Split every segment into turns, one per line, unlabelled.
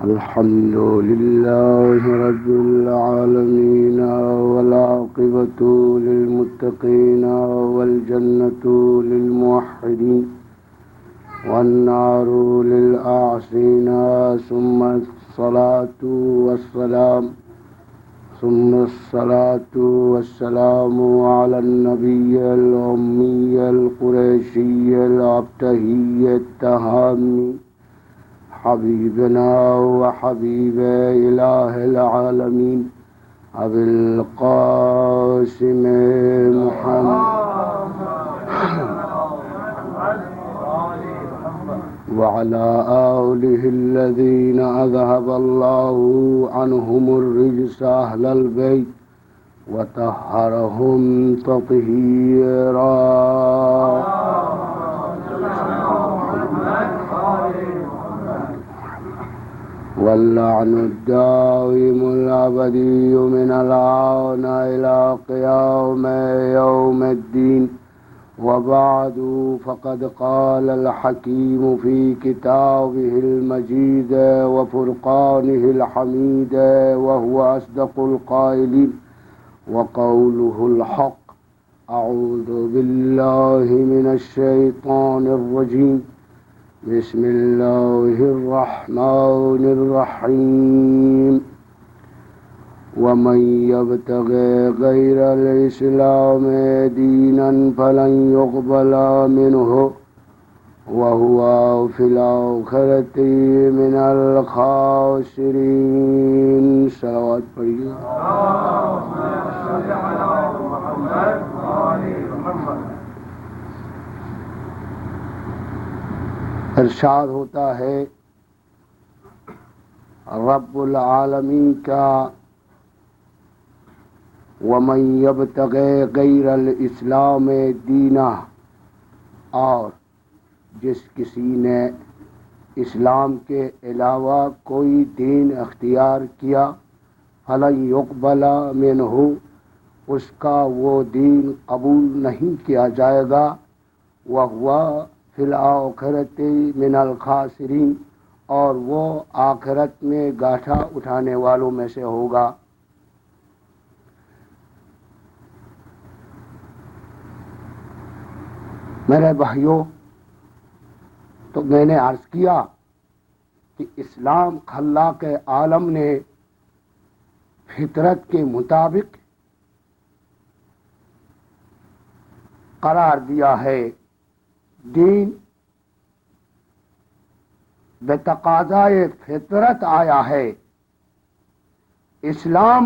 الحمد لله رب العالمين والعاقبة للمتقين والجنة للموحدين والنار للعاصين ثم الصلاة والسلام على النبي الأمي القريشي الأبتهي التهامي حبيبنا وحبيب إله العالمين أبي القاسم محمد وعلى آله الذين أذهب الله عنهم الرجس أهل البيت وطهرهم تطهيرا واللعن الدائم الأبدي من الآن إلى قيام يوم الدين وبعد فقد قال الحكيم في كتابه المجيد وفرقانه الحميد وهو أصدق القائلين وقوله الحق أعوذ بالله من الشيطان الرجيم بسم الله الرحمن الرحيم ومن يبتغي غير الإسلام دينا فلن يقبل منه وهو في الآخرة من الخاسرين صلوات پڑھیے ارشاد ہوتا ہے رب العالمین کا وَمَن يَبْتَغِ غَيْرَ الْإِسْلَامِ دِينًا، اور جس کسی نے اسلام کے علاوہ کوئی دین اختیار کیا فَلَن يُقْبَلَ مِنْهُ، اس کا وہ دین قبول نہیں کیا جائے گا، وَهُوَ فِي الْآخِرَةِ مِنَ الْخَاسِرِينَ، اور وہ آخرت میں گاٹھا اٹھانے والوں میں سے ہوگا۔ میرے بھائیوں، تو میں نے عرض کیا کہ اسلام خلاق عالم نے فطرت کے مطابق قرار دیا ہے، دین بتقاضائے فطرت آیا ہے۔ اسلام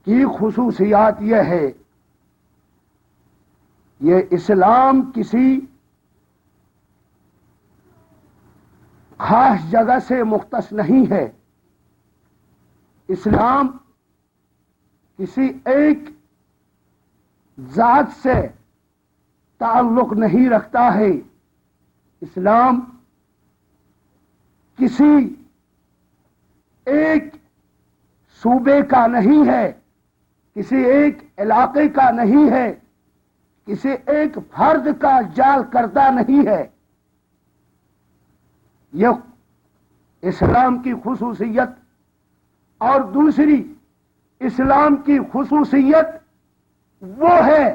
کی خصوصیات یہ ہے، یہ اسلام کسی خاص جگہ سے مختص نہیں ہے، اسلام کسی ایک ذات سے تعلق نہیں رکھتا ہے، اسلام کسی ایک صوبے کا نہیں ہے، کسی ایک علاقے کا نہیں ہے، کسی ایک فرد کا جال کردہ نہیں ہے۔ یہ اسلام کی خصوصیت۔ اور دوسری اسلام کی خصوصیت وہ ہے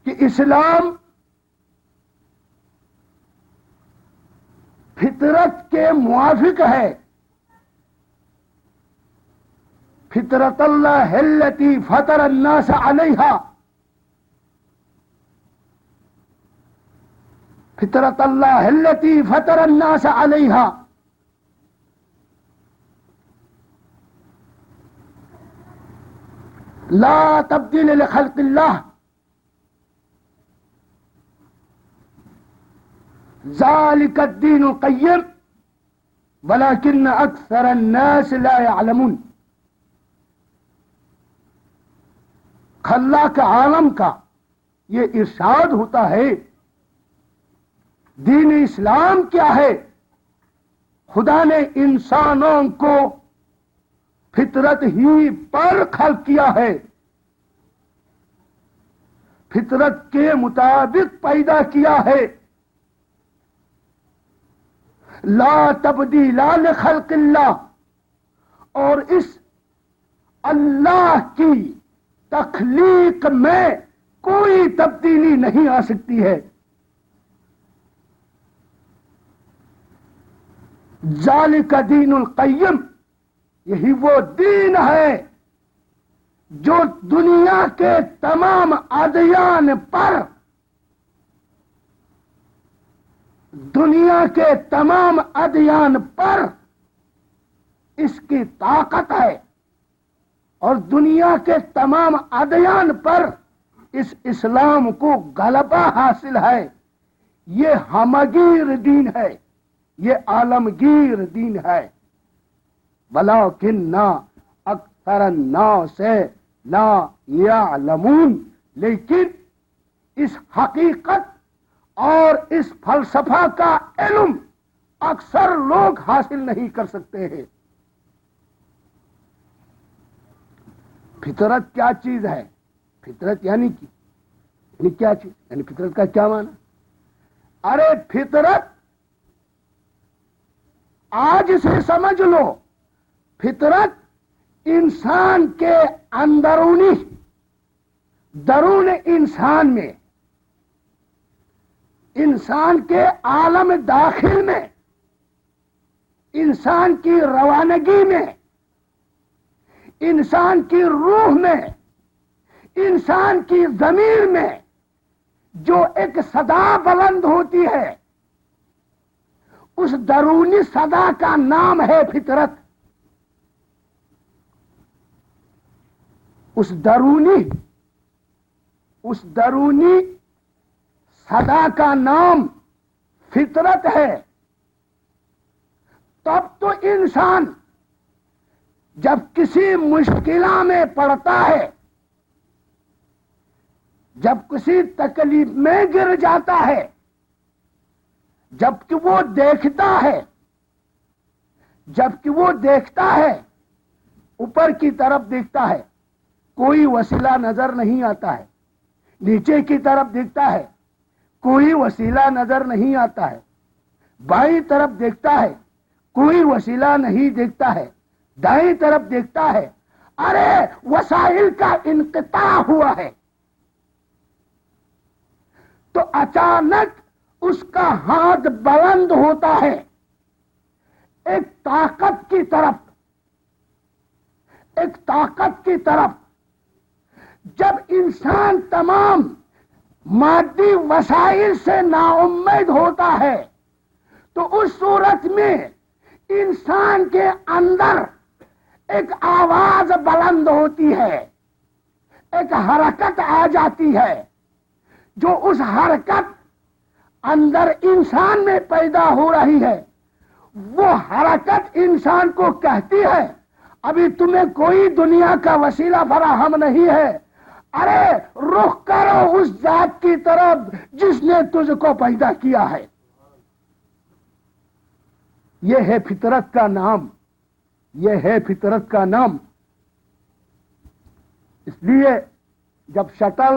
کہ اسلام فطرت کے موافق ہے، فطرت اللہ التی فطر الناس علیہا، فطرت اللہ التی فطر الناس علیہا، لا تبدیل لخلق اللہ، ذالک الدین القیم ولکن اکثر الناس لا يعلمون۔ خلاق عالم کا یہ ارشاد ہوتا ہے، دین اسلام کیا ہے؟ خدا نے انسانوں کو فطرت ہی پر خلق کیا ہے، فطرت کے مطابق پیدا کیا ہے۔ لا تبدیل لخلق اللہ، اور اس اللہ کی تخلیق میں کوئی تبدیلی نہیں آ سکتی ہے۔ ذالک دین القیم، یہی وہ دین ہے جو دنیا کے تمام ادیان پر، دنیا کے تمام ادیان پر اس کی طاقت ہے، اور دنیا کے تمام ادیان پر اس اسلام کو غلبہ حاصل ہے۔ یہ ہمگیر دین ہے، یہ عالمگیر دین ہے۔ ولیکن اکثر الناس لا یعلمون، لیکن اس حقیقت اور اس فلسفہ کا علم اکثر لوگ حاصل نہیں کر سکتے ہیں۔ فطرت کیا چیز ہے؟ فطرت یعنی کیا چیز؟ یعنی فطرت کا کیا معنی؟ ارے فطرت آج سے سمجھ لو، فطرت انسان کے اندرونی، درون انسان میں، انسان کے عالم داخل میں، انسان کی روانگی میں، انسان کی روح میں، انسان کی ضمیر میں جو ایک صدا بلند ہوتی ہے، اس درونی صدا کا نام ہے فطرت۔ اس درونی صدا کا نام فطرت ہے۔ تب تو انسان جب کسی مشکلہ میں پڑتا ہے، جب کسی تکلیف میں گر جاتا ہے، جبکہ وہ دیکھتا ہے اوپر کی طرف دیکھتا ہے، کوئی وسیلہ نظر نہیں آتا ہے، نیچے کی طرف دیکھتا ہے، کوئی وسیلہ نظر نہیں آتا ہے، بائیں طرف دیکھتا ہے، کوئی وسیلہ نہیں دیکھتا ہے، دائیں طرف دیکھتا ہے، ارے وسائل کا انقطاع ہوا ہے، تو اچانک اس کا ہاتھ بلند ہوتا ہے ایک طاقت کی طرف۔ جب انسان تمام مادی وسائل سے نا امید ہوتا ہے تو اس صورت میں انسان کے اندر ایک آواز بلند ہوتی ہے، ایک حرکت آ جاتی ہے، جو اس حرکت اندر انسان میں پیدا ہو رہی ہے، وہ حرکت انسان کو کہتی ہے ابھی تمہیں کوئی دنیا کا وسیلہ فراہم نہیں ہے، ارے رخ کرو اس ذات کی طرف جس نے تجھ کو پیدا کیا ہے۔ یہ ہے فطرت کا نام، یہ ہے فطرت کا نام۔ اس لیے جب شٹل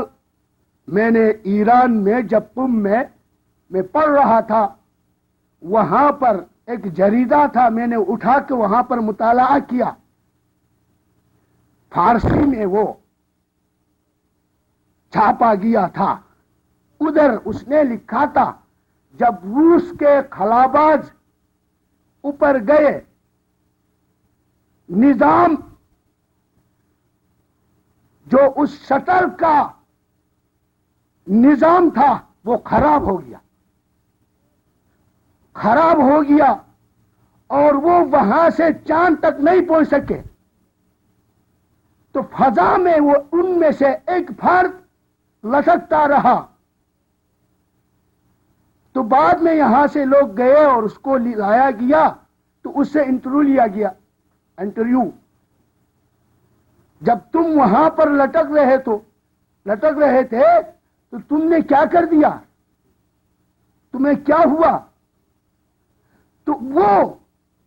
میں نے ایران میں جب میں پڑھ رہا تھا، وہاں پر ایک جریدہ تھا، میں نے اٹھا کے وہاں پر مطالعہ کیا، فارسی میں وہ چھاپا گیا تھا۔ ادھر اس نے لکھا تھا جب روس کے خلاباز اوپر گئے، نظام جو اس شٹل کا نظام تھا وہ خراب ہو گیا اور وہ وہاں سے چاند تک نہیں پہنچ سکے، تو فضا میں وہ ان میں سے ایک فرد لٹکتا رہا۔ تو بعد میں یہاں سے لوگ گئے اور اس کو لایا گیا، تو اس سے انٹرویو لیا گیا۔ انٹرویو جب تم وہاں پر لٹک رہے تھے تو تم نے کیا کر دیا، تمہیں کیا ہوا؟ تو وہ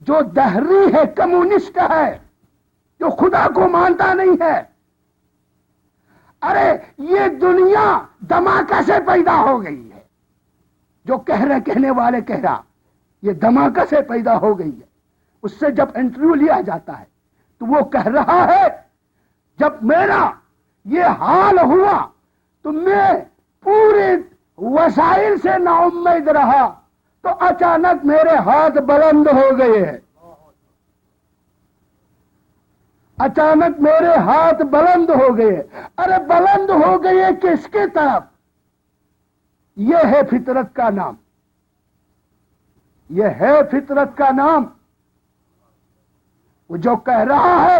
جو دہری ہے، کمیونسٹ ہے، جو خدا کو مانتا نہیں ہے، ارے یہ دنیا دھماکہ سے پیدا ہو گئی ہے، جو کہنے والے کہہ رہا یہ دھماکے سے پیدا ہو گئی ہے. اس سے جب انٹرویو لیا جاتا ہے تو وہ کہہ رہا ہے جب میرا یہ حال ہوا تو میں پورے وسائل سے نا امید رہا تو اچانک میرے ہاتھ بلند ہو گئے ہیں. اچانک میرے ہاتھ بلند ہو گئے. ارے بلند ہو گئے کس کی طرف؟ یہ ہے فطرت کا نام. یہ ہے فطرت کا نام. وہ جو کہہ رہا ہے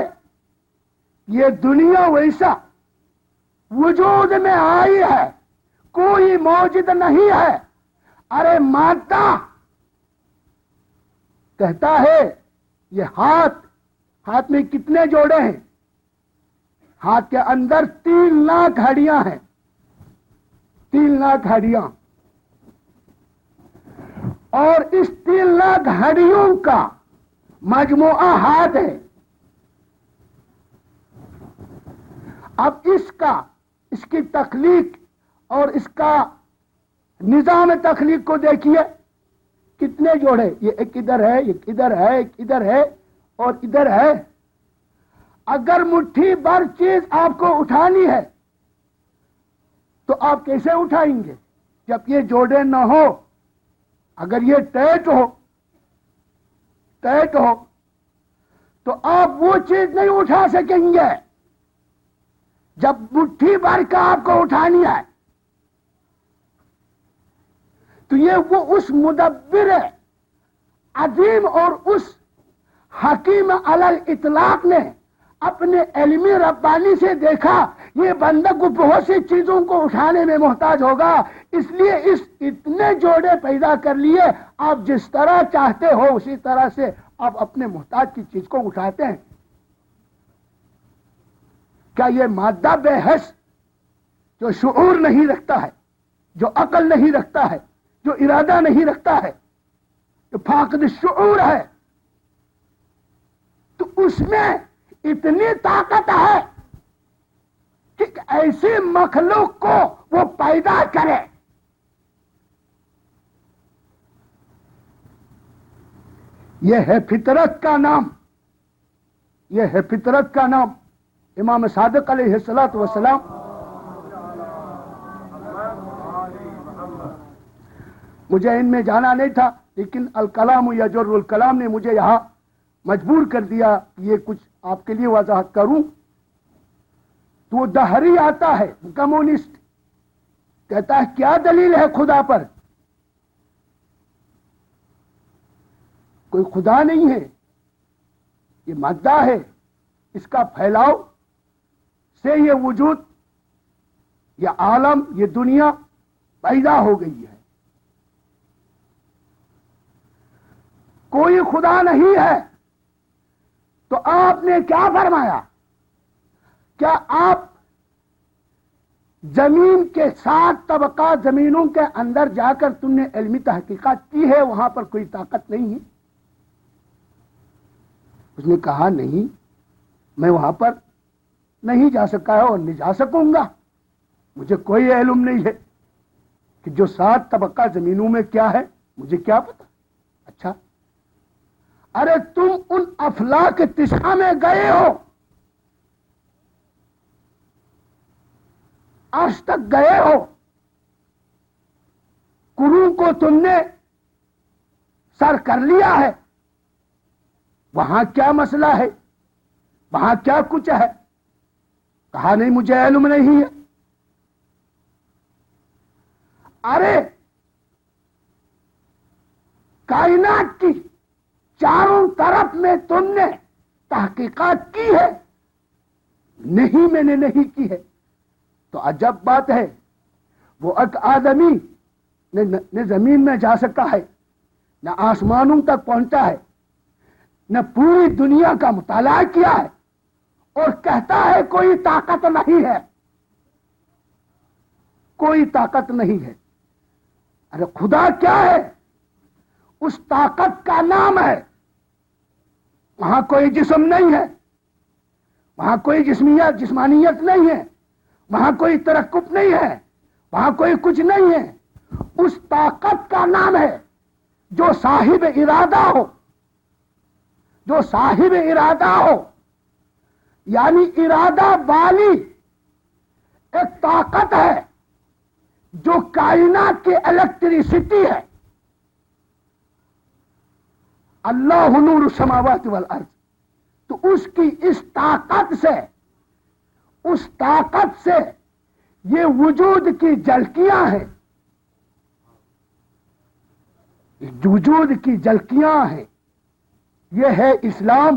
یہ دنیا ویسا وجود میں آئی ہے، کوئی موجود نہیں ہے. ارے مادہ کہتا ہے یہ ہاتھ میں کتنے جوڑے ہیں؟ ہاتھ کے اندر 3 لاکھ ہڈیاں ہیں. 3 لاکھ ہڈیاں. اور اس 3 لاکھ ہڈیوں کا مجموعہ ہاتھ ہے. اب اس کی تخلیق اور اس کا نظام تخلیق کو دیکھیے کتنے جوڑے. یہ ایک ادھر ہے، ایک ادھر ہے، ایک ادھر ہے اور ادھر ہے. اگر مٹھی بھر چیز آپ کو اٹھانی ہے تو آپ کیسے اٹھائیں گے جب یہ جوڑے نہ ہو؟ اگر یہ ٹیٹ ہو تو آپ وہ چیز نہیں اٹھا سکیں گے. جب مٹھی بھر کا آپ کو اٹھانی ہے تو یہ وہ اس مدبر عظیم اور اس حکیم علی الاطلاق نے اپنے علم ربانی سے دیکھا یہ بندہ کو بہت سی چیزوں کو اٹھانے میں محتاج ہوگا، اس لیے اس اتنے جوڑے پیدا کر لیے. آپ جس طرح چاہتے ہو اسی طرح سے آپ اپنے محتاج کی چیز کو اٹھاتے ہیں. کیا یہ مادہ بے حس جو شعور نہیں رکھتا ہے، جو عقل نہیں رکھتا ہے، جو ارادہ نہیں رکھتا ہے، جو فاقد شعور ہے، تو اس میں اتنی طاقت ہے کہ ایسی مخلوق کو وہ پیدا کرے؟ یہ ہے فطرت کا نام. یہ ہے فطرت کا نام. امام صادق علیہ الصلوۃ والسلام مجھے ان میں جانا نہیں تھا لیکن الکلام یجر الکلام نے مجھے یہاں مجبور کر دیا کہ یہ کچھ آپ کے لیے وضاحت کروں. تو وہ دہری آتا ہے کمیونسٹ، کہتا ہے کیا دلیل ہے خدا پر؟ کوئی خدا نہیں ہے، یہ مادہ ہے، اس کا پھیلاؤ سے یہ وجود، یہ عالم، یہ دنیا پیدا ہو گئی ہے. کوئی خدا نہیں ہے. تو آپ نے کیا فرمایا؟ کیا آپ زمین کے 7 طبقات زمینوں کے اندر جا کر تم نے علمی تحقیقات کی ہے؟ وہاں پر کوئی طاقت نہیں ہے؟ اس نے کہا نہیں، میں وہاں پر نہیں جا سکا ہے اور نہیں جا سکوں گا. مجھے کوئی علم نہیں ہے کہ جو 7 طبقات زمینوں میں کیا ہے، مجھے کیا پتا. اچھا، ارے تم ان افلاک 9 میں گئے ہو، آج تک گئے ہو، کروں کو تم نے سر کر لیا ہے. وہاں کیا مسئلہ ہے، وہاں کیا کچھ ہے؟ کہا نہیں، مجھے علم نہیں ہے. ارے کائنات کی چاروں طرف میں تم نے تحقیقات کی ہے؟ نہیں، میں نے نہیں کی ہے. تو عجب بات ہے، وہ ایک آدمی نہ زمین میں جا سکا ہے، نہ آسمانوں تک پہنچا ہے، نہ پوری دنیا کا مطالعہ کیا ہے، اور کہتا ہے کوئی طاقت نہیں ہے، کوئی طاقت نہیں ہے. ارے خدا کیا ہے؟ اس طاقت کا نام ہے. وہاں کوئی جسم نہیں ہے، وہاں کوئی جسمانیت نہیں ہے، وہاں کوئی ترکب نہیں ہے، وہاں کوئی کچھ نہیں ہے. اس طاقت کا نام ہے جو صاحب ارادہ ہو، جو صاحب ارادہ ہو، یعنی ارادہ والی ایک طاقت ہے جو کائنات کی الیکٹریسٹی ہے. اللہ نور السماوات والارض. تو اس کی اس طاقت سے یہ وجود کی جھلکیاں ہیں، وجود کی جھلکیاں ہیں. یہ ہے اسلام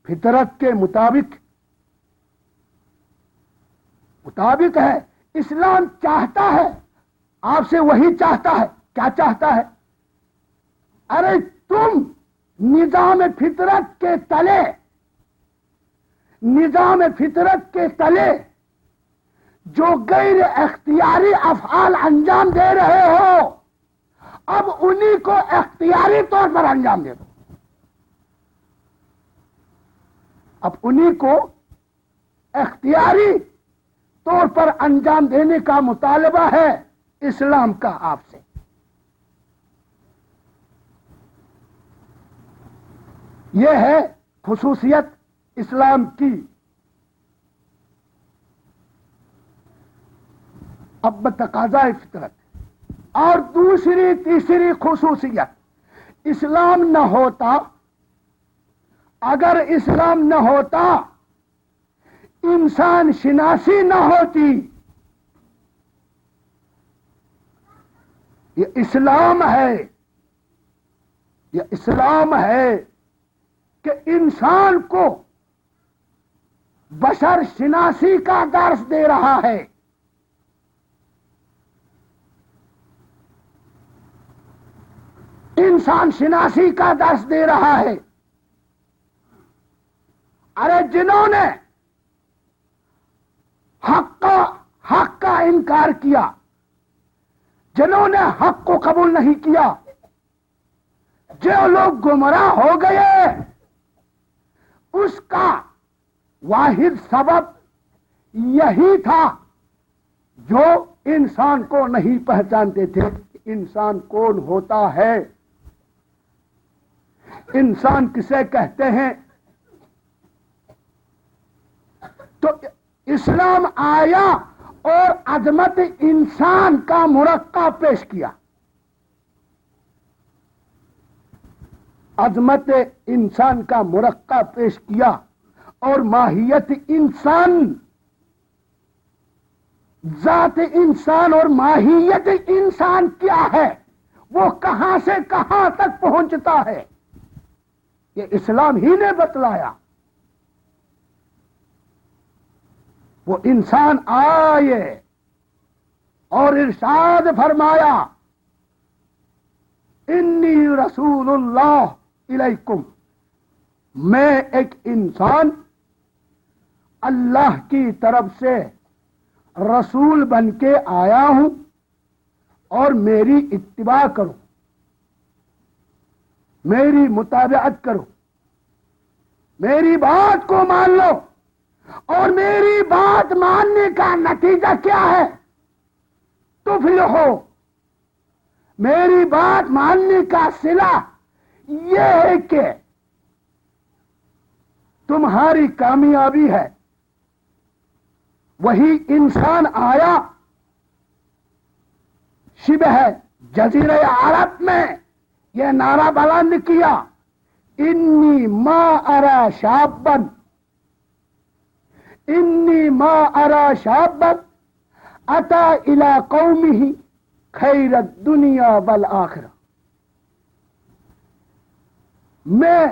فطرت کے مطابق ہے. اسلام چاہتا ہے، آپ سے وہی چاہتا ہے. کیا چاہتا ہے؟ ارے تم نظام فطرت کے تلے جو غیر اختیاری افعال انجام دے رہے ہو، اب انہی کو اختیاری طور پر انجام دے دو. اب انہی کو اختیاری طور پر انجام دینے کا مطالبہ ہے اسلام کا آپ سے. یہ ہے خصوصیت اسلام کی. اب تقاضائے فطرت. اور دوسری تیسری خصوصیت، اسلام نہ ہوتا، اگر اسلام نہ ہوتا انسان شناسی نہ ہوتی. یہ اسلام ہے کہ انسان کو بشر شناسی کا درس دے رہا ہے. انسان شناسی کا درس دے رہا ہے. ارے جنہوں نے حق کا انکار کیا، جنہوں نے حق کو قبول نہیں کیا، جو لوگ گمراہ ہو گئے، اس کا واحد سبب یہی تھا جو انسان کو نہیں پہچانتے تھے. انسان کون ہوتا ہے، انسان کسے کہتے ہیں. تو اسلام آیا اور عظمت انسان کا مرکب پیش کیا. عظمت انسان کا مرکب پیش کیا اور ماہیت انسان، ذات انسان اور ماہیت انسان کیا ہے، وہ کہاں سے کہاں تک پہنچتا ہے، یہ اسلام ہی نے بتلایا. وہ انسان آئے اور ارشاد فرمایا، انی رسول اللہ الیکم، میں ایک انسان اللہ کی طرف سے رسول بن کے آیا ہوں اور میری اتباع کرو، میری متابعت کرو، میری بات کو مان لو. اور میری بات ماننے کا نتیجہ کیا ہے؟ تفلحو. میری بات ماننے کا صلہ یہ ہے کہ تمہاری کامیابی ہے. وہی انسان آیا، شبہ جزیرہ عرب میں یہ نعرہ بلند کیا، انی ما ارا شابن، انی ما ارا شابن اتا الی قومہ خیر الدنیا والآخرہ. میں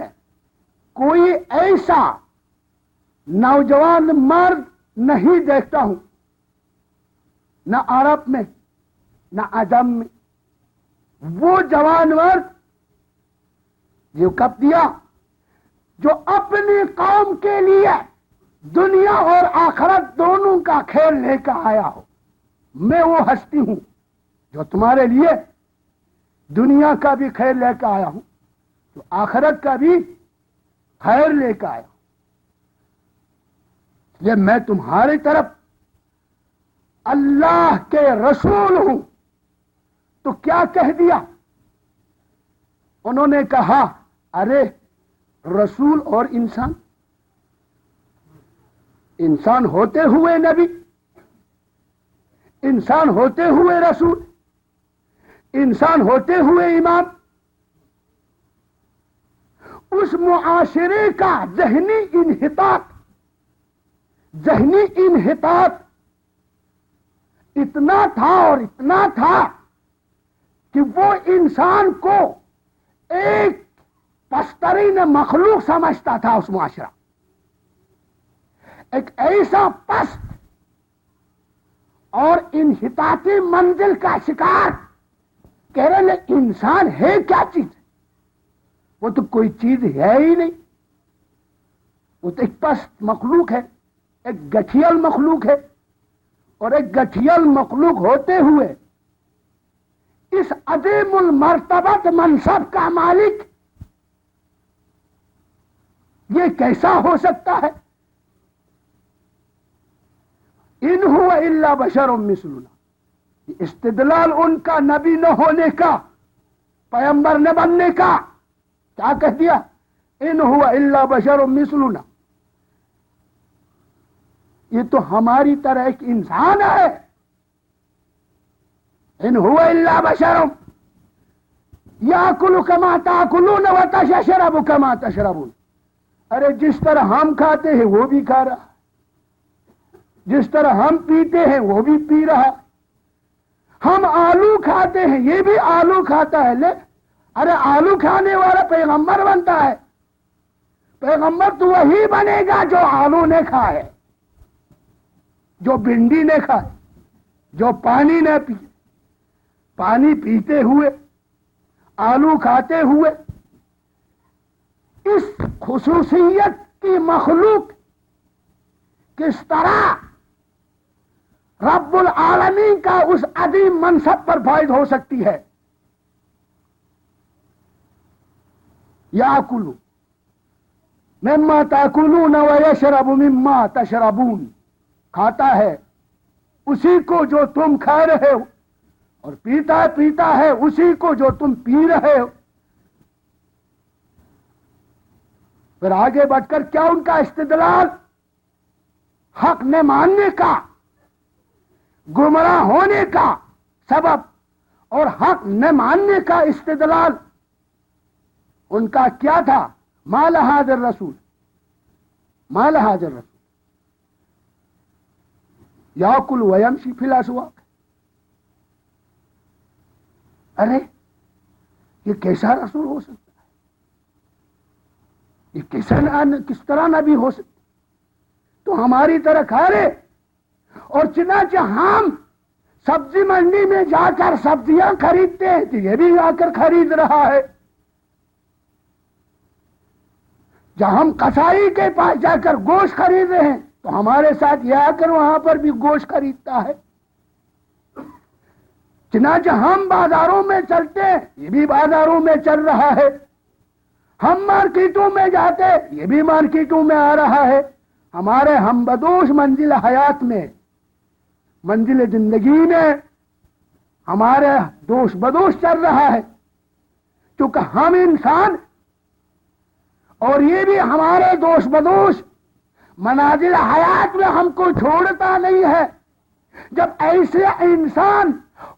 کوئی ایسا نوجوان مرد نہیں دیکھتا ہوں، نہ عرب میں نہ عجم میں. وہ جوان مرد جو کب دیا، جو اپنی قوم کے لیے دنیا اور آخرت دونوں کا کھیل لے کر آیا ہو. میں وہ ہستی ہوں جو تمہارے لیے دنیا کا بھی خیر لے کر آیا ہوں، تو آخرت کا بھی خیر لے کر آیا ہوں. یہ میں تمہاری طرف اللہ کے رسول ہوں. تو کیا کہہ دیا؟ انہوں نے کہا ارے رسول اور انسان، انسان ہوتے ہوئے نبی، انسان ہوتے ہوئے رسول، انسان ہوتے ہوئے امام، اس معاشرے کا ذہنی انحطاط اتنا تھا اور اتنا تھا کہ وہ انسان کو ایک پسترین مخلوق سمجھتا تھا. اس معاشرہ ایک ایسا پست اور انحطاطی منزل کا شکار، کہہ رہے انسان ہے کیا چیز؟ وہ تو کوئی چیز ہے ہی نہیں، وہ تو ایک پست مخلوق ہے، ایک گٹھیل مخلوق ہے. اور ایک گٹھیل مخلوق ہوتے ہوئے اس عظیم المرتبت منصب کا مالک یہ کیسا ہو سکتا ہے؟ ان هو الا بشر مثلنا. استدلال ان کا نبی نہ ہونے کا، پیغمبر نہ بننے کا، کیا کہہ دیا؟ ان هو الا بشر مثلنا، یہ تو ہماری طرح ایک انسان ہے. ان هو الا بشر یاکل کما تاکلون وتشرب کما تشربون. ارے جس طرح ہم کھاتے ہیں وہ بھی کھا رہا، جس طرح ہم پیتے ہیں وہ بھی پی رہا. ہم آلو کھاتے ہیں یہ بھی آلو کھاتا ہے. لے ارے آلو کھانے والا پیغمبر بنتا ہے. پیغمبر تو وہی بنے گا جو آلو نے کھائے، جو بھنڈی نے کھائے، جو پانی نے پی. پانی پیتے ہوئے، آلو کھاتے ہوئے، اس خصوصیت کی مخلوق کس طرح رب العالمین کا اس عظیم منصب پر فائز ہو سکتی ہے؟ یاکلو مما تاکلون ویشرب مما تشربون. کھاتا ہے اسی کو جو تم کھا رہے ہو، اور پیتا ہے اسی کو جو تم پی رہے ہو. پھر آگے بڑھ کر کیا ان کا استدلال؟ حق نہ ماننے کا، گمراہ ہونے کا سبب اور حق نہ ماننے کا استدلال ان کا کیا تھا؟ ما لهذا الرسول، ما لهذا الرسول یاکل ویمشی فی الاسواق. ارے یہ کیسا رسول ہو سکتا ہے؟ یہ کس طرح نبی ہو سکتا؟ تو ہماری طرح کھا رہے. اور چنانچہ ہم سبزی منڈی میں جا کر سبزیاں خریدتے ہیں تو یہ بھی آ کر خرید رہا ہے. جب ہم قصائی کے پاس جا کر گوشت خرید رہے ہیں تو ہمارے ساتھ یہ آ کر وہاں پر بھی گوشت خریدتا ہے. چنانچہ ہم بازاروں میں چلتے ہیں، یہ بھی بازاروں میں چل رہا ہے. ہم مارکیٹوں میں جاتے، یہ بھی مارکیٹوں میں آ رہا ہے. ہمارے ہم بدوش منزل حیات میں، منزل زندگی میں ہمارے دوش بدوش چل رہا ہے. چونکہ ہم انسان اور یہ بھی ہمارے دوش بدوش منازل حیات میں ہم کو چھوڑتا نہیں ہے. جب ایسے انسان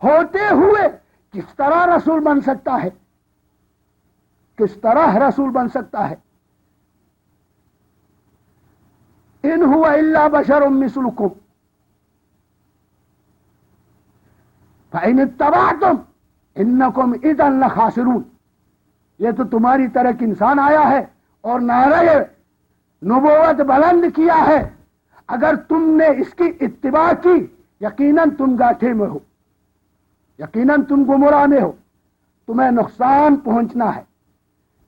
ہوتے ہوئے کس طرح رسول بن سکتا ہے؟ کس طرح رسول بن سکتا ہے؟ ان هو الا بشر مثلكم فإن اتبعتم انکم اذا لخاسرون. یہ تو تمہاری طرح ایک انسان آیا ہے اور نعرہ نبوت بلند کیا ہے. اگر تم نے اس کی اتباع کی یقیناً تم گاٹھے میں ہو، یقیناً تم گمراہ میں ہو، تمہیں نقصان پہنچنا ہے.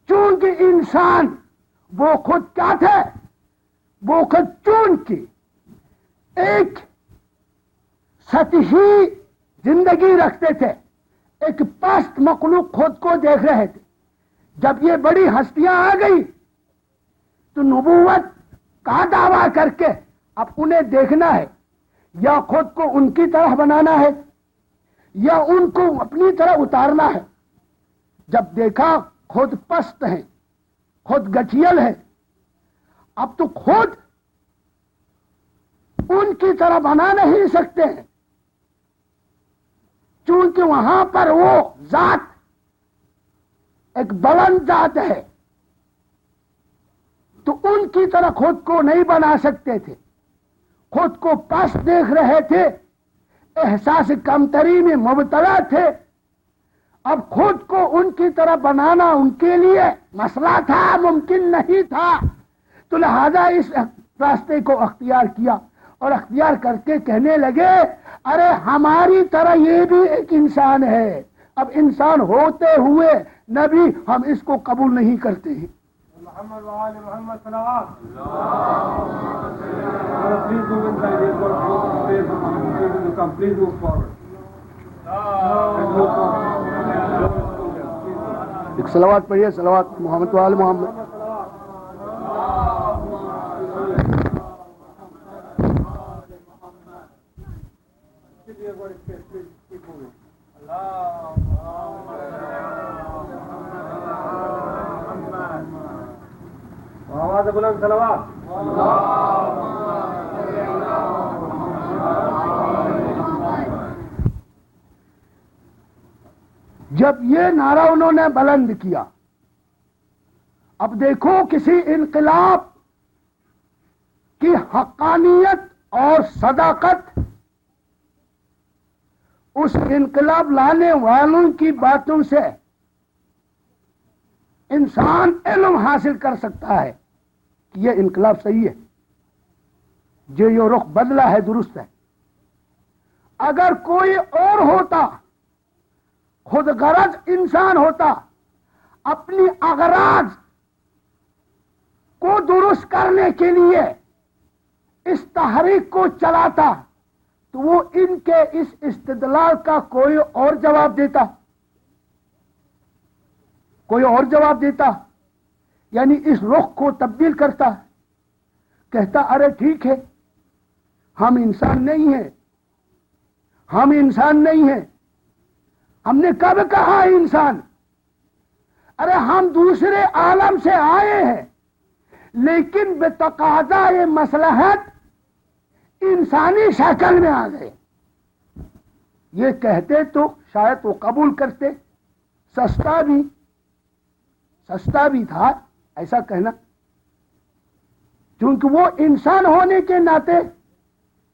چونکہ انسان وہ خود کیا تھے؟ وہ خود چونکہ ایک سطحی زندگی رکھتے تھے، ایک پست مخلوق خود کو دیکھ رہے تھے. جب یہ بڑی ہستیاں آ گئی تو نبوت کا دعویٰ کر کے اب انہیں دیکھنا ہے، یا خود کو ان کی طرح بنانا ہے یا ان کو اپنی طرح اتارنا ہے. جب دیکھا خود پست ہیں، خود گٹھیل ہیں، اب تو خود ان کی طرح بنا نہیں سکتے ہیں، چونکہ وہاں پر وہ ذات ایک بلند ذات ہے، تو ان کی طرح خود کو نہیں بنا سکتے تھے، خود کو پست دیکھ رہے تھے، احساس کمتری میں مبتلا تھے۔ اب خود کو ان کی طرح بنانا ان کے لیے مسئلہ تھا، ممکن نہیں تھا، تو لہذا اس راستے کو اختیار کیا، اور اختیار کر کے کہنے لگے ارے ہماری طرح یہ بھی ایک انسان ہے، اب انسان ہوتے ہوئے نبی ہم اس کو قبول نہیں کرتے ہیں۔
محمد وآل محمد صلوات please move forward.
ایک صلوات پڑھیے، صلوات محمد وآل محمد۔
آواز بلند صلوات۔
جب یہ نعرہ انہوں نے بلند کیا، اب دیکھو کسی انقلاب کی حقانیت اور صداقت، اس انقلاب لانے والوں کی باتوں سے انسان علم حاصل کر سکتا ہے کہ یہ انقلاب صحیح ہے، جو یہ رخ بدلا ہے درست ہے۔ اگر کوئی اور ہوتا، خود غرض انسان ہوتا، اپنی اغراض کو درست کرنے کے لیے اس تحریک کو چلاتا، تو وہ ان کے اس استدلال کا کوئی اور جواب دیتا، کوئی اور جواب دیتا، یعنی اس رخ کو تبدیل کرتا، کہتا ارے ٹھیک ہے، ہم انسان نہیں ہیں، ہم انسان نہیں ہیں، ہم نے کب کہا انسان؟ ارے ہم دوسرے عالم سے آئے ہیں، لیکن بتقاضا یہ مصلحت انسانی شکل میں آ گئے۔ یہ کہتے تو شاید وہ قبول کرتے، سستا بھی تھا ایسا کہنا، کیونکہ وہ انسان ہونے کے ناطے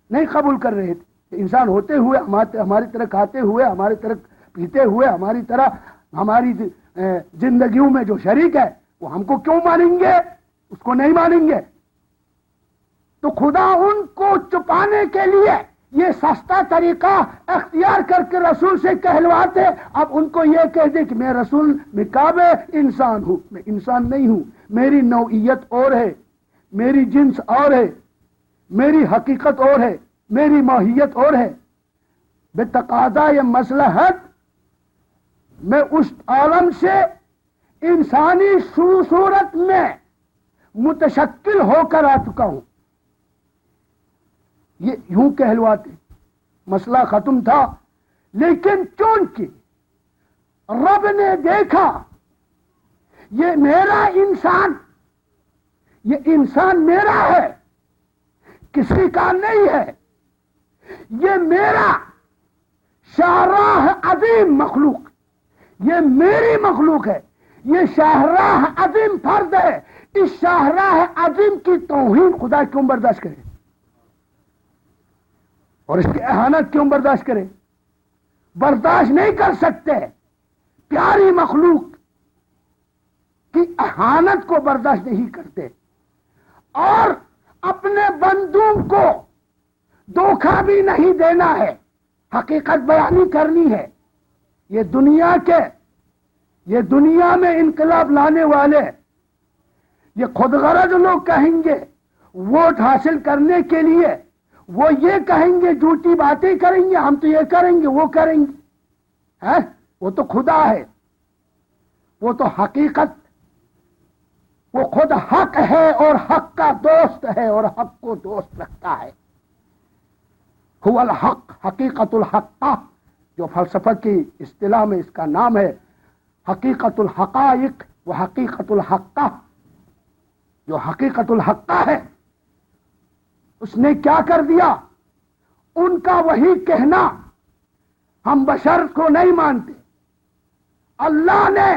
نہیں قبول کر رہے تھے، انسان ہوتے ہوئے ہماری طرح کھاتے ہوئے، ہماری طرح پیتے ہوئے، ہماری طرح ہماری زندگیوں میں جو شریک ہے وہ ہم کو کیوں مانیں گے، اس کو نہیں مانیں گے۔ تو خدا ان کو چھپانے کے لیے یہ سستا طریقہ اختیار کر کے رسول سے کہلواتے، اب ان کو یہ کہہ دے کہ میں رسول مکابے انسان ہوں، میں انسان نہیں ہوں، میری نوعیت اور ہے، میری جنس اور ہے، میری حقیقت اور ہے، میری ماہیت اور ہے، بتقاضا یہ مصلحت میں اس عالم سے انسانی صورت میں متشکل ہو کر آ چکا ہوں۔ یہ یوں کہلواتے، مسئلہ ختم تھا۔ لیکن چونکہ رب نے دیکھا یہ میرا انسان، یہ انسان میرا ہے، کسی کا نہیں ہے، یہ میرا شاہراہ عظیم مخلوق، یہ میری مخلوق ہے، یہ شاہراہ عظیم فرد ہے، اس شاہراہ عظیم کی توہین خدا کیوں برداشت کرے اور اس کی اہانت کیوں برداشت کرے؟ برداشت نہیں کر سکتے، پیاری مخلوق کی اہانت کو برداشت نہیں کرتے، اور اپنے بندوں کو دھوکہ بھی نہیں دینا ہے، حقیقت بیانی کرنی ہے۔ یہ دنیا میں انقلاب لانے والے یہ خود غرض لوگ کہیں گے، ووٹ حاصل کرنے کے لیے وہ یہ کہیں گے، جھوٹی باتیں کریں گے، ہم تو یہ کریں گے وہ کریں گے، وہ تو خدا ہے، وہ تو حقیقت، وہ خود حق ہے اور حق کا دوست ہے اور حق کو دوست رکھتا ہے۔ هو الحق، حقیقت الحق، جو فلسفہ کی اصطلاح میں اس کا نام ہے حقیقت الحقائق و حقیقت الحقہ، جو حقیقت الحقہ ہے اس نے کیا کر دیا؟ ان کا وہی کہنا ہم بشر کو نہیں مانتے، اللہ نے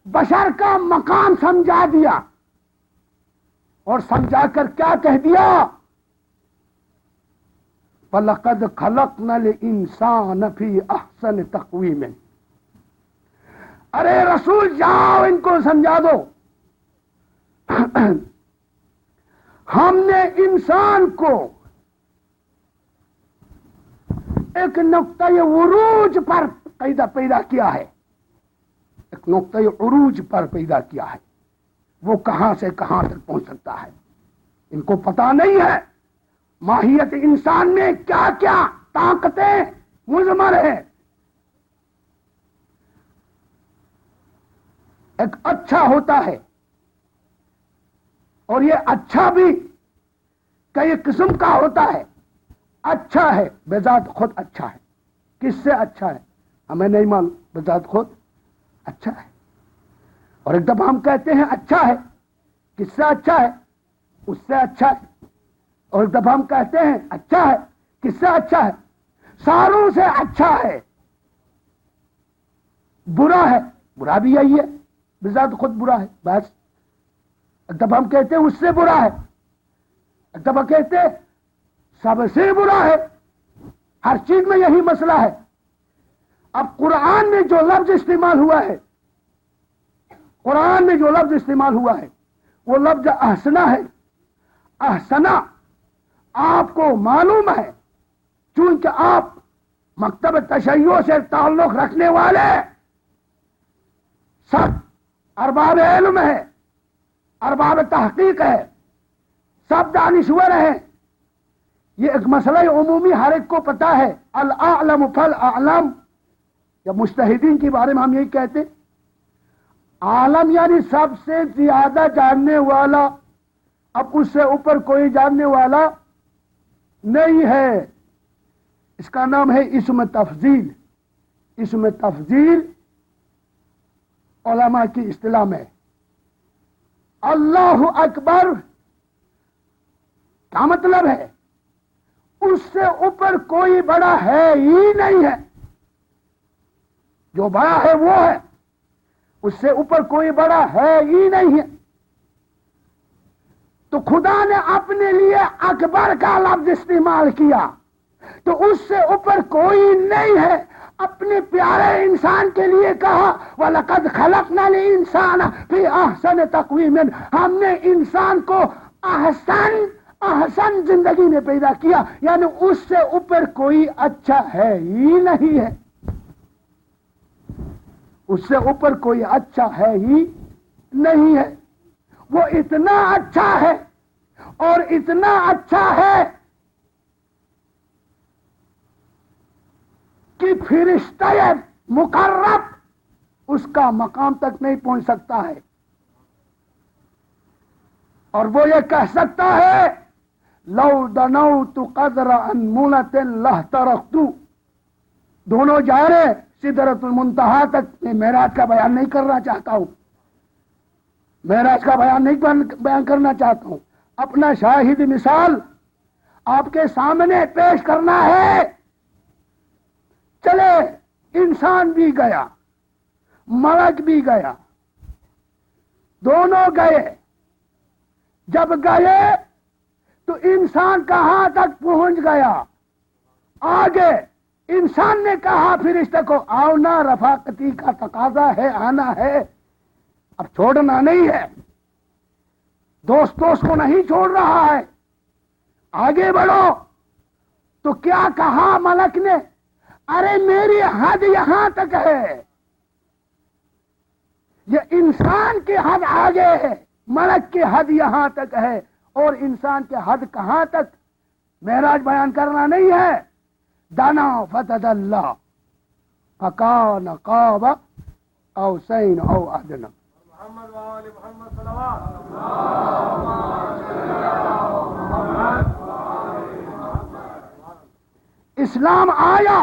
بشر کا مقام سمجھا دیا، اور سمجھا کر کیا کہہ دیا؟ وَلَقَدْ خَلَقْنَا الْإِنسَانَ فِي أَحْسَنِ تَقْوِيمٍ۔ ارے رسول جاؤ ان کو سمجھا دو، ہم نے انسان کو ایک نقطۂ عروج پر پیدا کیا ہے، ایک نقطۂ عروج پر پیدا کیا ہے، وہ کہاں سے کہاں تک پہنچ سکتا ہے ان کو پتا نہیں ہے۔ ماہیت انسان میں کیا کیا طاقتیں مضمر ہیں۔ ایک اچھا ہوتا ہے، اور یہ اچھا بھی کئی قسم کا ہوتا ہے۔ اچھا ہے بذات خود اچھا ہے، کس سے اچھا ہے ہمیں نہیں معلوم، بذات خود اچھا ہے۔ اور ایک دفعہ ہم کہتے ہیں اچھا ہے، کس سے اچھا ہے؟ اس سے اچھا ہے۔ اور ایک دفعہ ہم کہتے ہیں اچھا ہے، کس سے اچھا ہے؟ ساروں سے اچھا ہے۔ برا ہے، برا بھی یہی ہے، بذات خود برا ہے بس۔ ایک دفعہ ہم کہتے ہیں اس سے برا ہے، ایک دفعہ کہتے ہیں سب سے برا ہے۔ ہر چیز میں یہی مسئلہ ہے۔ اب قرآن میں جو لفظ استعمال ہوا ہے، قرآن میں جو لفظ استعمال ہوا ہے وہ لفظ احسنا ہے۔ احسنا آپ کو معلوم ہے، چونکہ آپ مکتب تشیع سے تعلق رکھنے والے سب ارباب علم ہے، ارباب تحقیق ہے، سب دانشور ہیں۔ یہ ایک مسئلہ عمومی ہر ایک کو پتا ہے، الاعلم فالاعلم۔ جب مجتہدین کے بارے میں ہم یہی کہتے ہیں، عالم یعنی سب سے زیادہ جاننے والا، اب اس سے اوپر کوئی جاننے والا نہیں ہے۔ اس کا نام ہے اسم تفضیل۔ اسم تفضیل علماء کی اصطلاح میں اللہ اکبر کا مطلب ہے اس سے اوپر کوئی بڑا ہے ہی نہیں ہے۔ جو بڑا ہے وہ ہے، اس سے اوپر کوئی بڑا ہے ہی نہیں ہے۔ تو خدا نے اپنے لیے اکبر کا لفظ استعمال کیا، تو اس سے اوپر کوئی نہیں ہے۔ اپنے پیارے انسان کے لیے کہا وَلَقَدْ خَلَقْنَا الْإِنسَانَ فِي أَحْسَنِ تَقْوِيمٍ۔ ہم نے انسان کو احسن زندگی میں پیدا کیا، یعنی اس سے اوپر کوئی اچھا ہے ہی نہیں ہے۔ اس سے اوپر کوئی اچھا ہے ہی نہیں ہے۔ وہ اتنا اچھا ہے اور اتنا اچھا ہے کہ فرشتہ مقرب اس کا مقام تک نہیں پہنچ سکتا ہے، اور وہ یہ کہہ سکتا ہے لو دنوت قدر انملۃ لاحترقت۔ دونوں جا رہے سدرۃ المنتہا تک۔ میں معراج کا بیان نہیں کرنا چاہتا ہوں، معراج کا بیان نہیں بیان کرنا چاہتا ہوں، اپنا شاہد مثال آپ کے سامنے پیش کرنا ہے۔ چلے انسان بھی گیا، ملک بھی گیا، دونوں گئے۔ جب گئے تو انسان کہاں تک پہنچ گیا؟ آگے انسان نے کہا فرشتے کو آؤ نا، رفاقتی کا تقاضا ہے، آنا ہے، اب چھوڑنا نہیں ہے، دوست کو نہیں چھوڑ رہا ہے، آگے بڑھو۔ تو کیا کہا ملک نے؟ ارے میری حد یہاں تک ہے۔ یہ انسان کی حد آگے ہے، ملک کی حد یہاں تک ہے، اور انسان کی حد کہاں تک؟ معراج بیان کرنا نہیں ہے۔ دنا فتدلی فکان قاب قوسین او ادنی۔
محمد وآل محمد صلوات۔
اسلام آیا،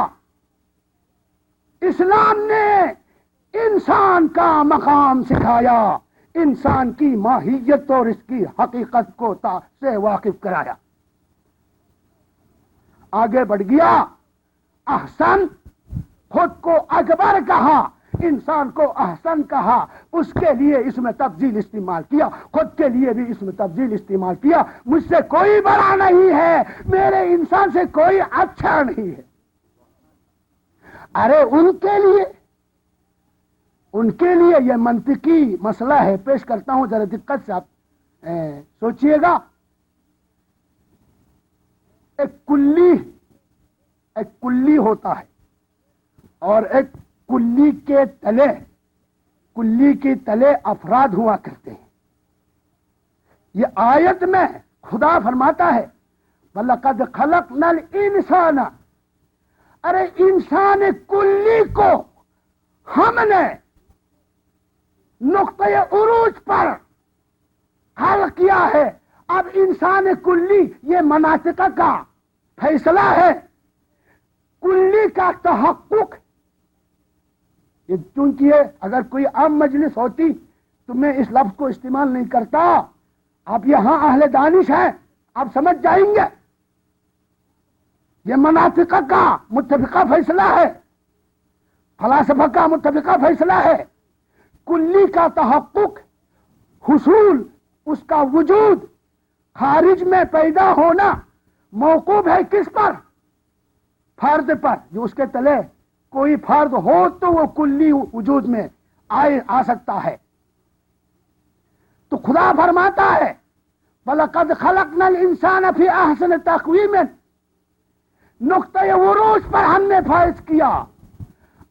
اسلام نے انسان کا مقام سکھایا، انسان کی ماہیت اور اس کی حقیقت کو سے واقف کرایا. آگے بڑھ گیا، احسن، خود کو اکبر کہا، انسان کو احسن کہا، اس کے لیے اس میں تفضیل استعمال کیا، خود کے لیے بھی اس میں تفضیل استعمال کیا. مجھ سے کوئی بڑا نہیں ہے، میرے انسان سے کوئی اچھا نہیں ہے. ارے ان کے لیے یہ منطقی مسئلہ ہے، پیش کرتا ہوں ذرا دقت سے، آپ سوچئے گا. ایک کلی ہوتا ہے اور ایک کلی کے تلے افراد ہوا کرتے ہیں. یہ آیت میں خدا فرماتا ہے وَلَقَدْ خَلَقْنَا الْإِنسَانَ، ارے انسان کلی کو ہم نے نقطۂ عروج پر خلق کیا ہے. اب انسان کلی یہ مناطق کا فیصلہ ہے، کلی کا تحقق. چونکہ اگر کوئی عام مجلس ہوتی تو میں اس لفظ کو استعمال نہیں کرتا. آپ یہاں اہل دانش ہیں، آپ سمجھ جائیں گے. یہ مناطق کا متفقہ فیصلہ ہے، فلاسفہ کا متفقہ فیصلہ ہے. کلی کا تحقق، حصول، اس کا وجود، خارج میں پیدا ہونا موقوف ہے کس پر؟ فرد پر. جو اس کے تلے کوئی فرد ہو تو وہ کلی وجود میں آ سکتا ہے. تو خدا فرماتا ہے وَلَقَدْ خَلَقْنَا الْإِنسَانَ فِي أَحْسَنِ تَقْوِيمٍ، نقطۂ عروج پر ہم نے فائز کیا.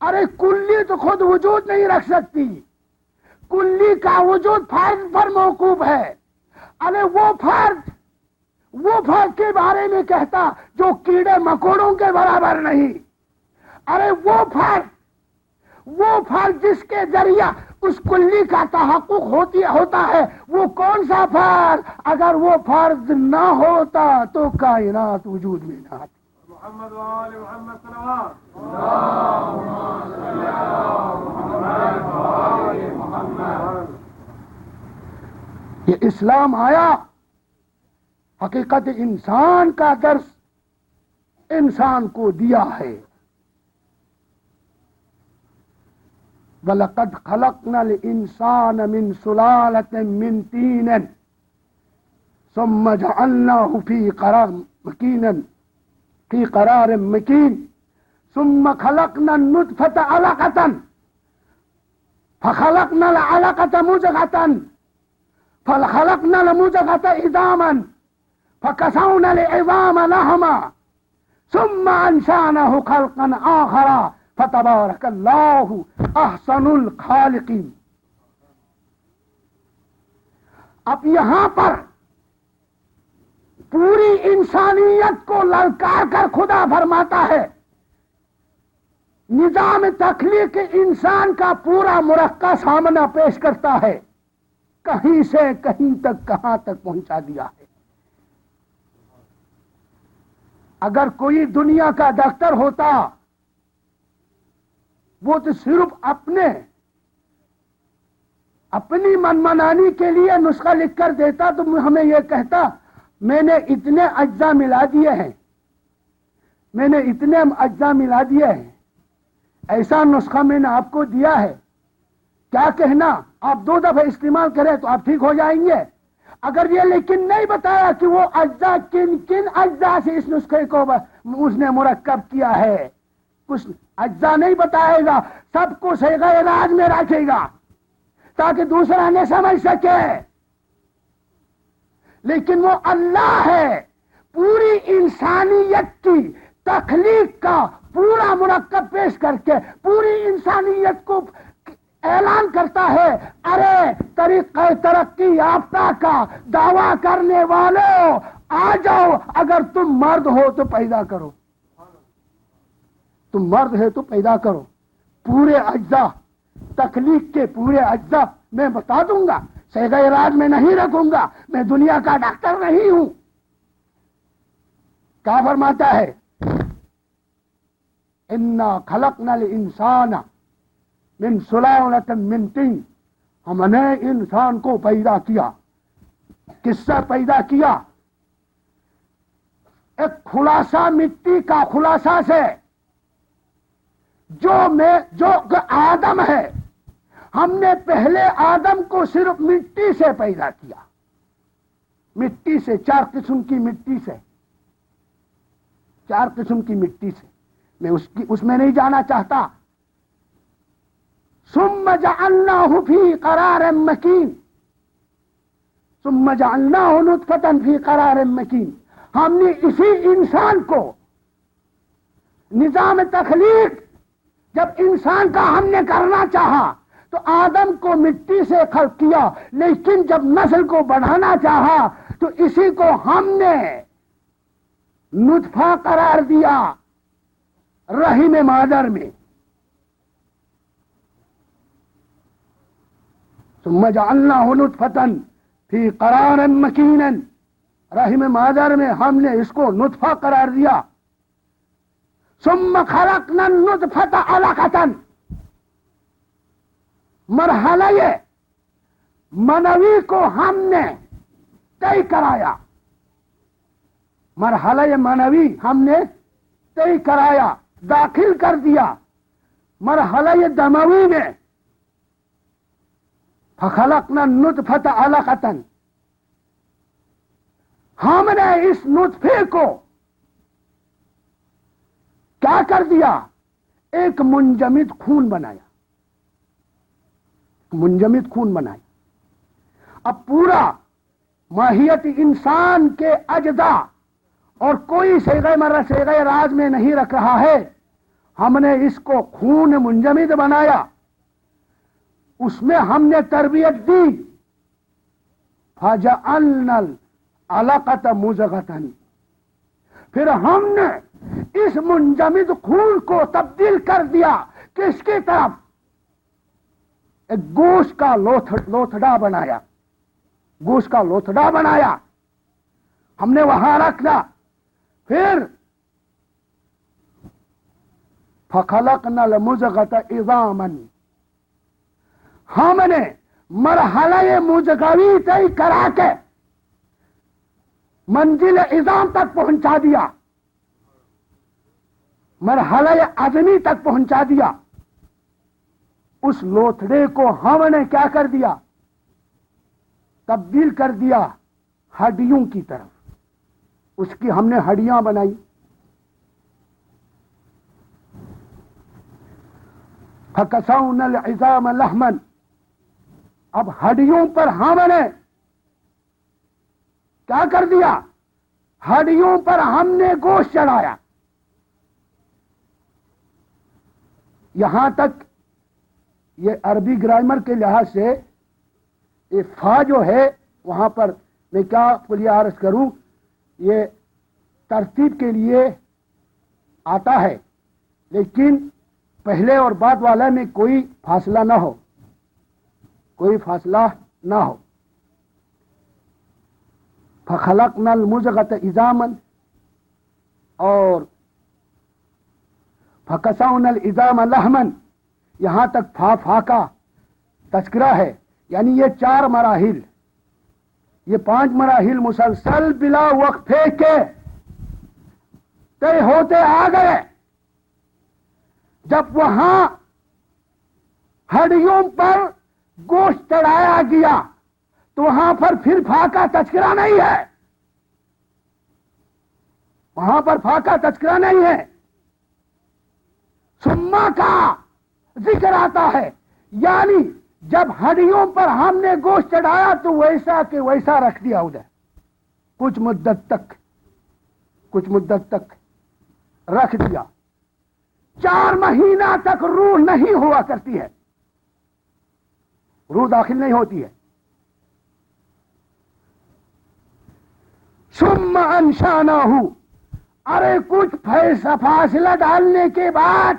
ارے کلی تو خود وجود نہیں رکھ سکتی، کلی کا وجود فرد پر موقوف ہے. ارے وہ فرد کے بارے میں کہتا جو کیڑے مکوڑوں کے برابر نہیں. ارے وہ فرد جس کے ذریعہ اس کلی کا تحقق ہوتا ہے، وہ کون سا فرد؟ اگر وہ فرد نہ ہوتا تو کائنات وجود میں نہ آتی.
محمد وآل محمد صلوات.
یہ اسلام آیا، حقیقت انسان کا درس انسان کو دیا ہے. وَلَقَدْ خَلَقْنَا الْإِنسَانَ مِنْ سُلَالَةٍ مِنْ طِينٍ ثُمَّ جَعَلْنَاهُ فِي قَرَارٍ مَكِينٍ ثُمَّ خَلَقْنَا النُّطْفَةَ عَلَقَةً فَخَلَقْنَا الْعَلَقَةَ مُضْغَةً فَخَلَقْنَا الْمُضْغَةَ عِظَامًا فَكَسَوْنَا الْعِظَامَ لَحْمًا ثُمَّ أَنشَأْنَاهُ خَلْقًا آخَرَ فَتَبَارَكَ اللَّهُ أَحْسَنُ الْخَالِقِينَ. اب یہاں پر پوری انسانیت کو للکار کر خدا فرماتا ہے، نظام تخلیق انسان کا پورا مرقع سامنا پیش کرتا ہے، کہیں سے کہیں تک، کہاں تک پہنچا دیا ہے. اگر کوئی دنیا کا ڈاکٹر ہوتا وہ تو صرف اپنی منمانی کے لیے نسخہ لکھ کر دیتا تو ہمیں یہ کہتا میں نے اتنے اجزاء ملا دیے ہیں، میں نے اتنے اجزاء ملا دیے ہیں، ایسا نسخہ میں نے آپ کو دیا ہے. کیا کہنا؟ آپ 2 دفعہ استعمال کریں تو آپ ٹھیک ہو جائیں گے. اگر یہ لیکن نہیں بتایا کہ وہ اجزاء کن اجزاء سے اس نسخے کو اس نے مرکب کیا ہے، کچھ اجزاء نہیں بتائے گا، سب کو صیغہ علاج میں رکھے گا تاکہ دوسرا نہ سمجھ سکے. لیکن وہ اللہ ہے، پوری انسانیت کی تخلیق کا پورا مرکب پیش کر کے پوری انسانیت کو اعلان کرتا ہے ارے طریقہ ترقی یافتہ کا دعویٰ کرنے والوں آ جاؤ، اگر تم مرد ہو تو پیدا کرو، تم مرد ہے تو پیدا کرو. پورے اجزاء، تخلیق کے پورے اجزاء میں بتا دوں گا، صیغہ علاج میں نہیں رکھوں گا، میں دنیا کا ڈاکٹر نہیں ہوں. کیا فرماتا ہے؟ انا خلقنا الانسان من سلالۃ من طین، ہم نے انسان کو پیدا کیا. کس سے پیدا کیا؟ ایک خلاصہ مٹی کا خلاصہ سے، جو آدم ہے. ہم نے پہلے آدم کو صرف مٹی سے پیدا کیا، مٹی سے، 4 قسم کی مٹی سے، 4 قسم کی مٹی سے. میں اس میں نہیں جانا چاہتا. ثم جعلناه فی قرار مکین، ثم جعلناه نطفة فی قرار مکین. ہم نے اسی انسان کو نظام تخلیق جب انسان کا ہم نے کرنا چاہا تو آدم کو مٹی سے خلق کیا، لیکن جب نسل کو بڑھانا چاہا تو اسی کو ہم نے نطفہ قرار دیا رحم مادر میں. ثم جعلناه نطفة فی قرار مکین، رحم مادر میں ہم نے اس کو نطفہ قرار دیا. ثم خلقنا النطفة علقة، مرحلہ منوی کو ہم نے طے کرایا، مرحلہ منوی ہم نے طے کرایا، داخل کر دیا مرحلہ دموی میں. فخلقنا النطفة علقة، ہم نے اس نطفے کو کیا کر دیا؟ ایک منجمد خون بنایا، منجمد خون بنایا. اب پورا ماہیت انسان کے اجزاء اور کوئی صیغہ مرہ صیغہ راز میں نہیں رکھ رہا ہے. ہم نے اس کو خون منجمد بنایا، اس میں ہم نے تربیت دی. فَجَعَلْنَا الْعَلَقَةَ مُضْغَةً، پھر ہم نے اس منجمد خون کو تبدیل کر دیا کس کی طرف؟ ایک گوشت کا لوتھڑا بنایا، گوشت کا لوتھڑا بنایا، ہم نے وہاں رکھا. پھر فَخَلَقْنَا الْمُضْغَةَ عِظَامًا، ہم نے مرحلہ مضغوی طے کرا کے منزل عظام تک پہنچا دیا، مرحلہ عظمی تک پہنچا دیا. اس لوتھڑے کو ہم نے کیا کر دیا؟ تبدیل کر دیا ہڈیوں کی طرف. اس کی ہم نے ہڈیاں بنائی. فَكَسَوْنَا الْعِظَامَ لَحْمًا، اب ہڈیوں پر ہم نے کیا کر دیا؟ ہڈیوں پر ہم نے گوشت چڑھایا. یہاں تک یہ عربی گرامر کے لحاظ سے یہ فا جو ہے وہاں پر میں کیا کلیہ عرض کروں، یہ ترتیب کے لیے آتا ہے، لیکن پہلے اور بعد والا میں کوئی فاصلہ نہ ہو، کوئی فاصلہ نہ ہو. فَخَلَقْنَا الْمُضْغَةَ عِظَامًا، اور فَكَسَوْنَا الْعِظَامَ لَحْمًا، یہاں تک فا کا تذکرہ ہے. یعنی یہ 4 مراحل، یہ 5 مراحل مسلسل بلا وقفے کے طے ہوتے آ گئے. جب وہاں ہڈیوں پر گوشت چڑھایا گیا تو وہاں پر پھر فا کا تذکرہ نہیں ہے، وہاں پر فا کا تذکرہ نہیں ہے، سما کا ذکر آتا ہے. یعنی جب ہڈیوں پر ہم نے گوشت چڑھایا تو ویسا کہ ویسا رکھ دیا ادھر، کچھ مدت تک رکھ دیا. 4 مہینہ تک روح نہیں ہوا کرتی ہے، روح داخل نہیں ہوتی ہے. ثم انشأناه، ارے کچھ فاصلہ ڈالنے کے بعد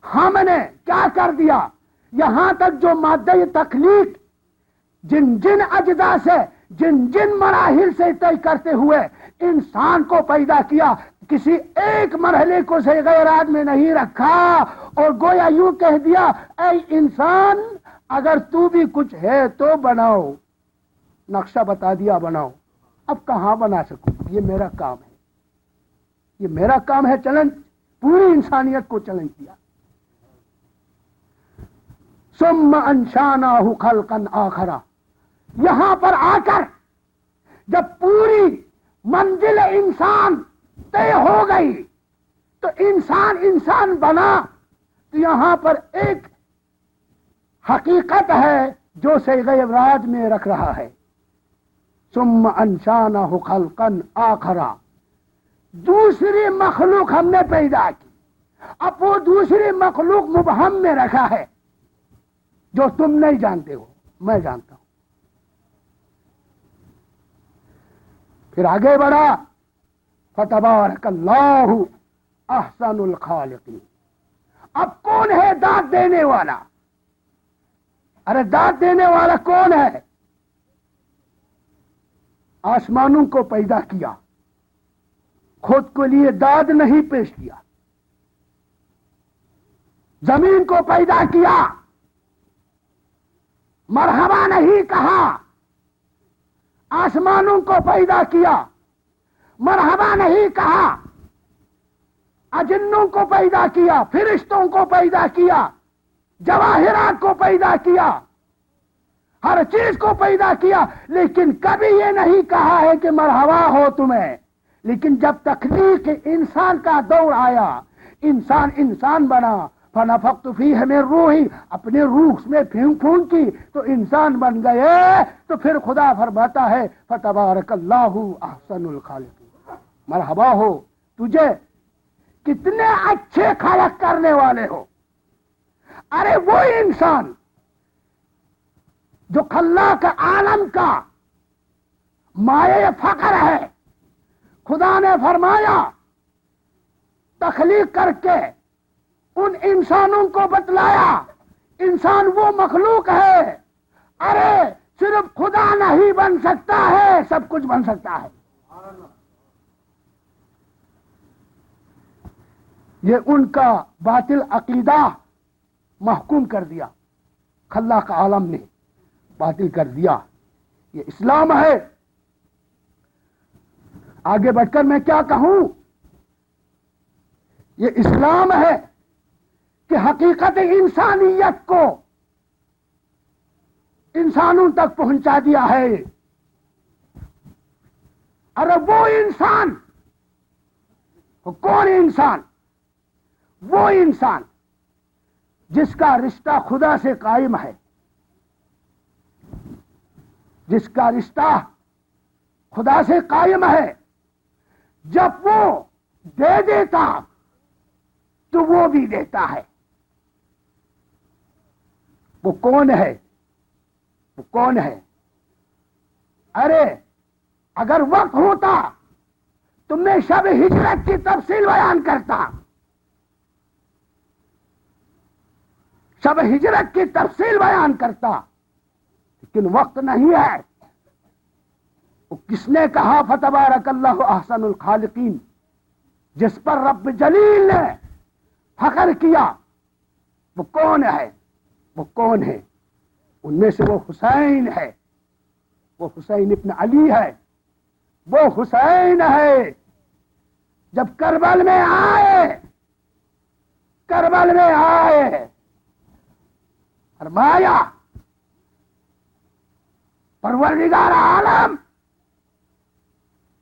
ہم نے کیا کر دیا؟ یہاں تک جو مادہ تخلیق جن اجزاء سے جن جن مراحل سے طے کرتے ہوئے انسان کو پیدا کیا، کسی ایک مرحلے کو صیغہ اراد میں نہیں رکھا اور گویا یوں کہہ دیا اے انسان اگر تو بھی کچھ ہے تو بناؤ، نقشہ بتا دیا بناؤ۔ اب کہاں بنا سکوں، یہ میرا کام ہے، یہ میرا کام ہے، چیلنج پوری انسانیت کو چیلنج کیا۔ ثم انشاناہ خلقا آخرا، یہاں پر آ کر جب پوری منزل انسان طے ہو گئی تو انسان بنا، تو یہاں پر ایک حقیقت ہے جو صیغہ ابراج میں رکھ رہا ہے، ثم انشاناہ خلقا آخرا، دوسری مخلوق ہم نے پیدا کی۔ اب وہ دوسری مخلوق مبہم میں رکھا ہے جو تم نہیں جانتے ہو، میں جانتا ہوں۔ پھر آگے بڑھا، فتبارک اللہ احسن الخالقین۔ اب کون ہے داد دینے والا؟ ارے داد دینے والا کون ہے؟ آسمانوں کو پیدا کیا، خود کو لیے داد نہیں پیش کیا، زمین کو پیدا کیا، مرحبا نہیں کہا، آسمانوں کو پیدا کیا، مرحبا نہیں کہا، اجنوں کو پیدا کیا، فرشتوں کو پیدا کیا، جواہرات کو پیدا کیا، ہر چیز کو پیدا کیا، لیکن کبھی یہ نہیں کہا ہے کہ مرحبا ہو تمہیں۔ لیکن جب تخلیق انسان کا دور آیا، انسان بنا، فنفخت فیہ من روحی، اپنے روح میں پھونک کی تو انسان بن گئے، تو پھر خدا فرماتا ہے فتبارک اللہ احسن الخالقین، مرحبا ہو تجھے، کتنے اچھے خلق کرنے والے ہو۔ ارے وہ انسان جو خلاق عالم کا مائے فخر ہے، خدا نے فرمایا تخلیق کر کے ان انسانوں کو بتلایا انسان وہ مخلوق ہے، ارے صرف خدا نہیں بن سکتا ہے، سب کچھ بن سکتا ہے۔ یہ ان کا باطل عقیدہ محکوم کر دیا، خلاق عالم نے باطل کر دیا۔ یہ اسلام ہے۔ آگے بڑھ کر میں کیا کہوں، یہ اسلام ہے کہ حقیقت انسانیت کو انسانوں تک پہنچا دیا ہے۔ ارے وہ انسان، کون انسان؟ وہ انسان جس کا رشتہ خدا سے قائم ہے، جس کا رشتہ خدا سے قائم ہے، جب وہ دے دیتا تو وہ بھی دیتا ہے۔ وہ کون ہے؟ وہ کون ہے؟ ارے اگر وقت ہوتا تو میں شب ہجرت کی تفصیل بیان کرتا، شب ہجرت کی تفصیل بیان کرتا، لیکن وقت نہیں ہے۔ وہ کس نے کہا فتبارک اللہ احسن الخالقین؟ جس پر رب جلیل نے فخر کیا، وہ کون ہے؟ وہ کون ہے؟ ان میں سے وہ حسین ہے، وہ حسین ابن علی ہے، وہ حسین ہے۔ جب کربل میں آئے، کربل میں آئے، فرمایا پروردگار عالم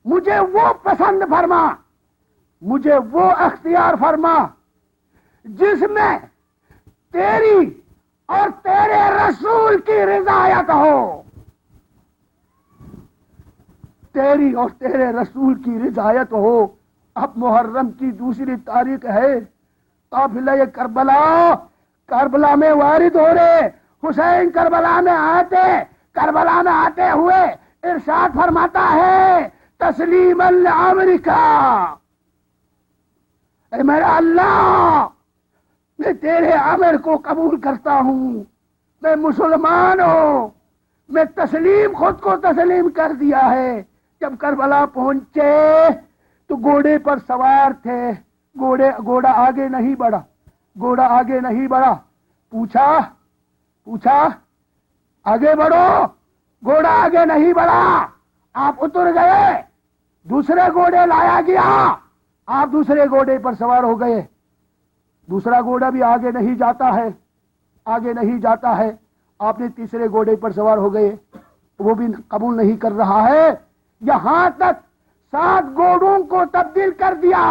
مجھے وہ پسند فرما، مجھے وہ اختیار فرما جس میں تیری اور تیرے رسول کی رضایت ہو، تیری اور تیرے رسول کی رضایت ہو۔ اب محرم کی 2 تاریخ ہے، قافلہ کربلا میں وارد ہو رہے، حسین کربلا میں آتے ہوئے ارشاد فرماتا ہے تسلیم الامریکہ، اے میرا اللہ میں تیرے امر کو قبول کرتا ہوں، میں مسلمان ہوں، میں تسلیم خود کو تسلیم کر دیا ہے۔ جب کربلا پہنچے تو گھوڑے پر سوار تھے، گھوڑا آگے نہیں بڑھا، گھوڑا آگے نہیں بڑھا۔ پوچھا آگے بڑھو، گھوڑا آگے نہیں بڑھا، آپ اتر گئے، دوسرے گھوڑے لایا گیا، آپ دوسرے گھوڑے پر سوار ہو گئے، دوسرا گھوڑا بھی آگے نہیں جاتا ہے، آگے نہیں جاتا ہے، آپ نے تیسرے گھوڑے پر سوار ہو گئے، وہ بھی قبول نہیں کر رہا ہے۔ یہاں تک 7 گھوڑوں کو تبدیل کر دیا،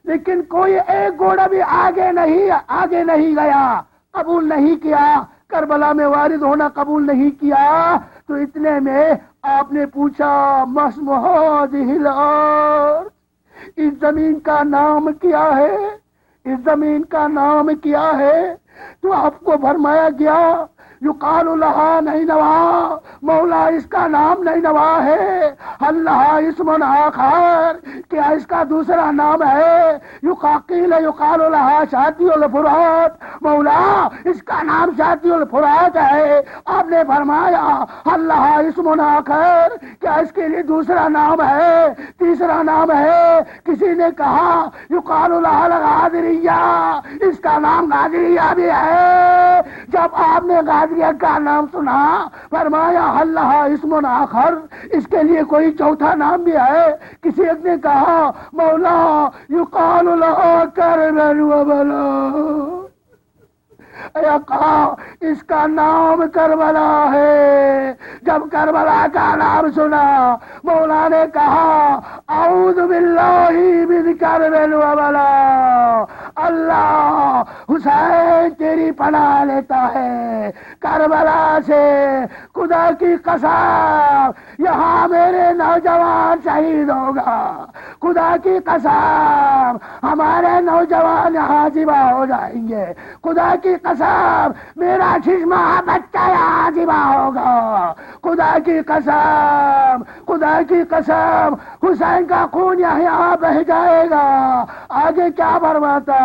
لیکن کوئی ایک گھوڑا بھی آگے نہیں گیا، قبول نہیں کیا، کربلا میں وارد ہونا قبول نہیں کیا۔ تو اتنے میں آپ نے پوچھا مسم هذه الارض، اس زمین کا نام کیا ہے؟ اس زمین کا نام کیا ہے؟ تو آپ کو فرمایا گیا یقال لها نینوا، مولا اس کا نام نینوا ہے۔ اللہ اسم آخر، کیا اس کا دوسرا نام ہے؟ یقال لها شاطئ الفرات، مولا اس کا نام شاطئ الفرات ہے۔ آپ نے فرمایا اللہ اسم آخر، کیا اس کے لیے دوسرا نام ہے، تیسرا نام ہے؟ کسی نے کہا یقال لها الغادریہ، اس کا نام غادریہ بھی ہے۔ جب آپ نے غادریہ کا نام سنا، فرمایا اللہ اسم آخر، اس کے لیے کوئی چوتھا نام بھی ہے؟ کسی ایک نے کہا مولا یقال لها کربل وبلا، کہا اس کا نام کربلا ہے۔ جب کربلا کا نام سنا، مولا نے کہا اعوذ باللہ من کربل وبلا، اللہ حسین تیری پناہ لیتا ہے کربلا سے، خدا کی قسم یہاں میرے نوجوان شہید ہوگا، خدا کی قسم ہمارے نوجوان یہاں ذبح ہو جائیں گے، خدا کی قسم میرا چشمہ بچہ یہاں ذبح ہوگا، خدا کی قسم، خدا کی قسم حسین کا خون یہاں بہ جائے گا۔ آگے کیا فرماتا؟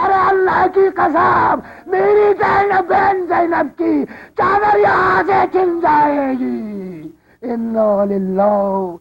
ارے اللہ کی قسم میری زینب بہن زینب کی چادر یہاں سے چھن جائے گی۔ انا للہ